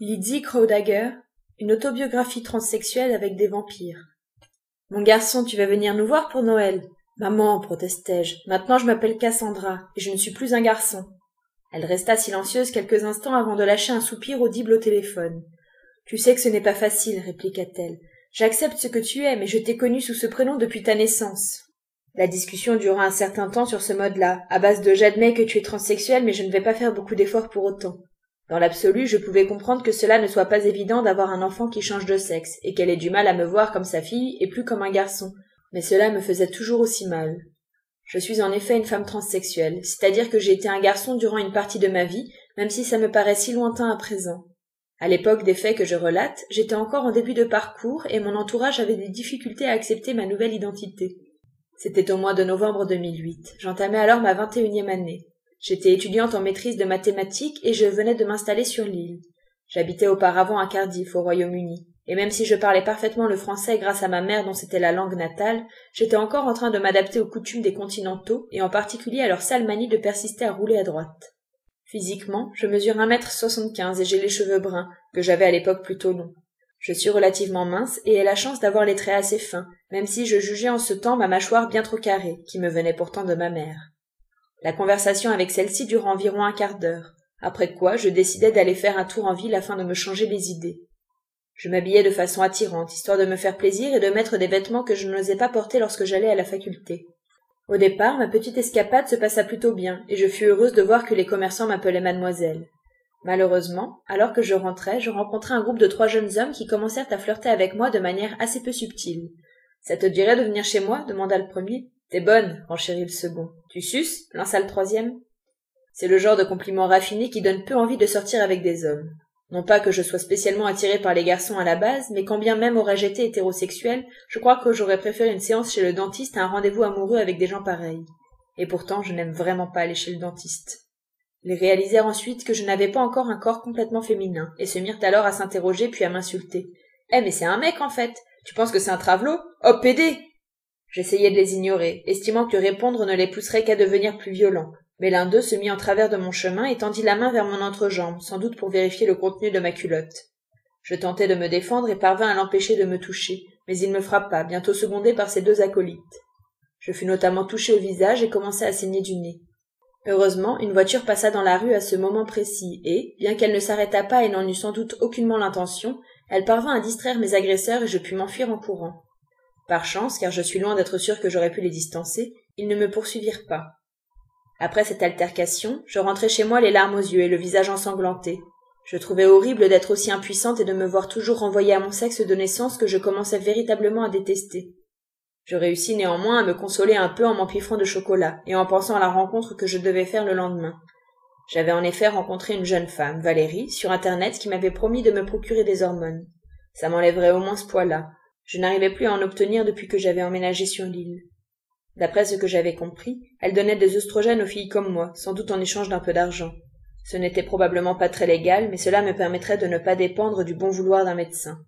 Lydie Crowdagger, une autobiographie transsexuelle avec des vampires. Mon garçon, tu vas venir nous voir pour Noël. Maman, protestai-je, maintenant je m'appelle Cassandra, et je ne suis plus un garçon. Elle resta silencieuse quelques instants avant de lâcher un soupir audible au téléphone. Tu sais que ce n'est pas facile, répliqua-t-elle. J'accepte ce que tu es, mais je t'ai connu sous ce prénom depuis ta naissance. La discussion dura un certain temps sur ce mode-là, à base de j'admets que tu es transsexuel, mais je ne vais pas faire beaucoup d'efforts pour autant. Dans l'absolu, je pouvais comprendre que cela ne soit pas évident d'avoir un enfant qui change de sexe, et qu'elle ait du mal à me voir comme sa fille et plus comme un garçon. Mais cela me faisait toujours aussi mal. Je suis en effet une femme transsexuelle, c'est-à-dire que j'ai été un garçon durant une partie de ma vie, même si ça me paraît si lointain à présent. À l'époque des faits que je relate, j'étais encore en début de parcours et mon entourage avait des difficultés à accepter ma nouvelle identité. C'était au mois de novembre 2008. J'entamais alors ma 21e année. J'étais étudiante en maîtrise de mathématiques et je venais de m'installer sur l'île. J'habitais auparavant à Cardiff, au Royaume-Uni, et même si je parlais parfaitement le français grâce à ma mère dont c'était la langue natale, j'étais encore en train de m'adapter aux coutumes des continentaux et en particulier à leur sale manie de persister à rouler à droite. Physiquement, je mesure 1m75 et j'ai les cheveux bruns, que j'avais à l'époque plutôt longs. Je suis relativement mince et ai la chance d'avoir les traits assez fins, même si je jugeais en ce temps ma mâchoire bien trop carrée, qui me venait pourtant de ma mère. La conversation avec celle-ci dura environ un quart d'heure, après quoi je décidai d'aller faire un tour en ville afin de me changer les idées. Je m'habillais de façon attirante, histoire de me faire plaisir et de mettre des vêtements que je n'osais pas porter lorsque j'allais à la faculté. Au départ, ma petite escapade se passa plutôt bien, et je fus heureuse de voir que les commerçants m'appelaient mademoiselle. Malheureusement, alors que je rentrais, je rencontrai un groupe de 3 jeunes hommes qui commencèrent à flirter avec moi de manière assez peu subtile. « Ça te dirait de venir chez moi » demanda le premier. « T'es bonne » renchérit le second. « Tu suces » lança le troisième. C'est le genre de compliment raffiné qui donne peu envie de sortir avec des hommes. Non pas que je sois spécialement attirée par les garçons à la base, mais quand bien même aurais-je été hétérosexuelle, je crois que j'aurais préféré une séance chez le dentiste à un rendez-vous amoureux avec des gens pareils. Et pourtant, je n'aime vraiment pas aller chez le dentiste. Ils réalisèrent ensuite que je n'avais pas encore un corps complètement féminin, et se mirent alors à s'interroger puis à m'insulter. « Eh, mais c'est un mec, en fait! Tu penses que c'est un travelot? Oh, pédé !» J'essayai de les ignorer, estimant que répondre ne les pousserait qu'à devenir plus violents, mais l'un d'eux se mit en travers de mon chemin et tendit la main vers mon entrejambe, sans doute pour vérifier le contenu de ma culotte. Je tentai de me défendre et parvins à l'empêcher de me toucher, mais il me frappa, bientôt secondé par ses 2 acolytes. Je fus notamment touché au visage et commençai à saigner du nez. Heureusement, une voiture passa dans la rue à ce moment précis et, bien qu'elle ne s'arrêtât pas et n'en eût sans doute aucunement l'intention, elle parvint à distraire mes agresseurs et je pus m'enfuir en courant. Par chance, car je suis loin d'être sûre que j'aurais pu les distancer, ils ne me poursuivirent pas. Après cette altercation, je rentrai chez moi les larmes aux yeux et le visage ensanglanté. Je trouvais horrible d'être aussi impuissante et de me voir toujours renvoyée à mon sexe de naissance que je commençais véritablement à détester. Je réussis néanmoins à me consoler un peu en m'empiffrant de chocolat et en pensant à la rencontre que je devais faire le lendemain. J'avais en effet rencontré une jeune femme, Valérie, sur Internet qui m'avait promis de me procurer des hormones. Ça m'enlèverait au moins ce poids-là. Je n'arrivais plus à en obtenir depuis que j'avais emménagé sur l'île. D'après ce que j'avais compris, elle donnait des œstrogènes aux filles comme moi, sans doute en échange d'un peu d'argent. Ce n'était probablement pas très légal, mais cela me permettrait de ne pas dépendre du bon vouloir d'un médecin.